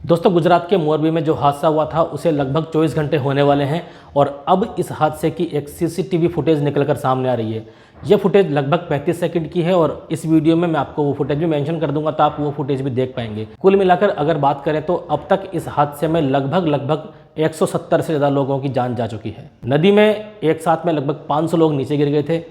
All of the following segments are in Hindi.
दोस्तों, गुजरात के मोरबी में जो हादसा हुआ था उसे लगभग 24 घंटे होने वाले हैं और अब इस हादसे की एक सीसीटीवी फुटेज निकलकर सामने आ रही है। यह फुटेज लगभग 35 सेकंड की है और इस वीडियो में मैं आपको वो फुटेज भी मेंशन कर दूंगा, तो आप वो फुटेज भी देख पाएंगे। कुल मिलाकर अगर बात करें तो अब तक इस हादसे में लगभग 170 से ज़्यादा लोगों की जान जा चुकी है। नदी में एक साथ में लगभग 500 लोग नीचे गिर गए थे।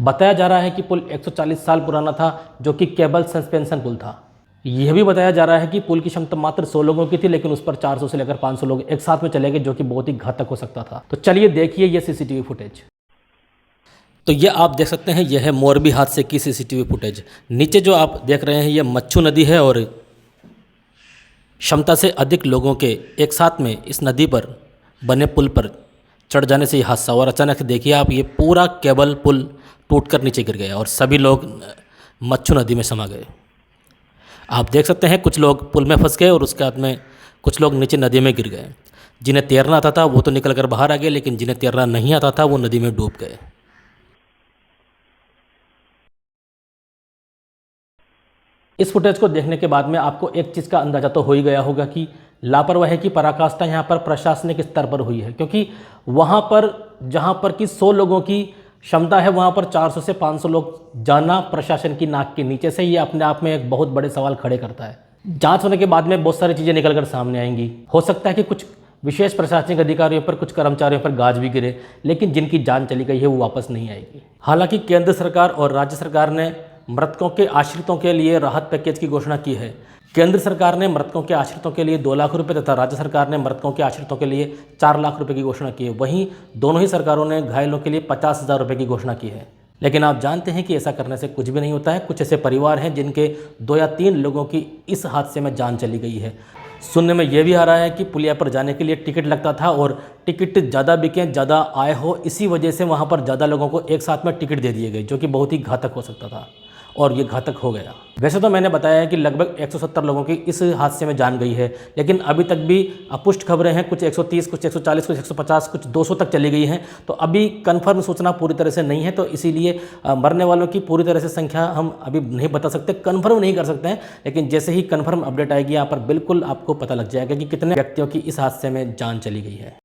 बताया जा रहा है कि पुल 140 साल पुराना था, जो कि केबल सस्पेंशन पुल था। यह भी बताया जा रहा है कि पुल की क्षमता मात्र 100 लोगों की थी, लेकिन उस पर 400 से लेकर 500 लोग एक साथ में चले गए, जो कि बहुत ही घातक हो सकता था। तो चलिए देखिए ये सीसीटीवी फुटेज। तो ये आप देख सकते हैं, यह है मोरबी हादसे की सीसीटीवी फुटेज। नीचे जो आप देख रहे हैं ये मच्छू नदी है और क्षमता से अधिक लोगों के एक साथ में इस नदी पर बने पुल पर चढ़ जाने से ये हादसा हुआ। और अचानक से देखिए आप, ये पूरा केबल पुल टूटकर नीचे गिर गया और सभी लोग मच्छू नदी में समा गए। आप देख सकते हैं कुछ लोग पुल में फंस गए और उसके बाद में कुछ लोग नीचे नदी में गिर गए। जिन्हें तैरना आता था वो तो निकल कर बाहर आ गए, लेकिन जिन्हें तैरना नहीं आता था वो नदी में डूब गए। इस फुटेज को देखने के बाद में आपको एक चीज़ का अंदाजा तो हो ही गया होगा कि लापरवाही की पराकाष्ठा यहाँ पर प्रशासनिक स्तर पर हुई है, क्योंकि वहाँ पर जहाँ पर कि 100 लोगों की क्षमता है, वहाँ पर 400 से 500 लोग जाना प्रशासन की नाक के नीचे से, ये अपने आप में एक बहुत बड़े सवाल खड़े करता है। जांच होने के बाद में बहुत सारी चीज़ें निकलकर सामने आएंगी। हो सकता है कि कुछ विशेष प्रशासनिक अधिकारियों पर, कुछ कर्मचारियों पर गाज भी गिरे, लेकिन जिनकी जान चली गई है वो वापस नहीं आएगी। हालांकि केंद्र सरकार और राज्य सरकार ने मृतकों के आश्रितों के लिए राहत पैकेज की घोषणा की है। केंद्र सरकार ने मृतकों के आश्रितों के लिए 2 लाख रुपए तथा राज्य सरकार ने मृतकों के आश्रितों के लिए 4 लाख रुपए की घोषणा की है। वहीं दोनों ही सरकारों ने घायलों के लिए 50,000 रुपये की घोषणा की है। लेकिन आप जानते हैं कि ऐसा करने से कुछ भी नहीं होता है। कुछ ऐसे परिवार हैं जिनके 2 या 3 लोगों की इस हादसे में जान चली गई है। सुनने में यह भी आ रहा है कि पुलिया पर जाने के लिए टिकट लगता था और टिकट ज़्यादा बिके, ज़्यादा आय हो, इसी वजह से वहाँ पर ज़्यादा लोगों को एक साथ में टिकट दे दिए गए, जो कि बहुत ही घातक हो सकता था और ये घातक हो गया। वैसे तो मैंने बताया है कि लगभग 170 लोगों की इस हादसे में जान गई है, लेकिन अभी तक भी अपुष्ट खबरें हैं। कुछ 130, कुछ 140, कुछ 150, कुछ 200 तक चली गई हैं। तो अभी कंफर्म सूचना पूरी तरह से नहीं है, तो इसीलिए मरने वालों की पूरी तरह से संख्या हम अभी नहीं बता सकते, कंफर्म नहीं कर सकते हैं। लेकिन जैसे ही कंफर्म अपडेट आएगी यहाँ पर बिल्कुल आपको पता लग जाएगा कि कितने व्यक्तियों की इस हादसे में जान चली गई है।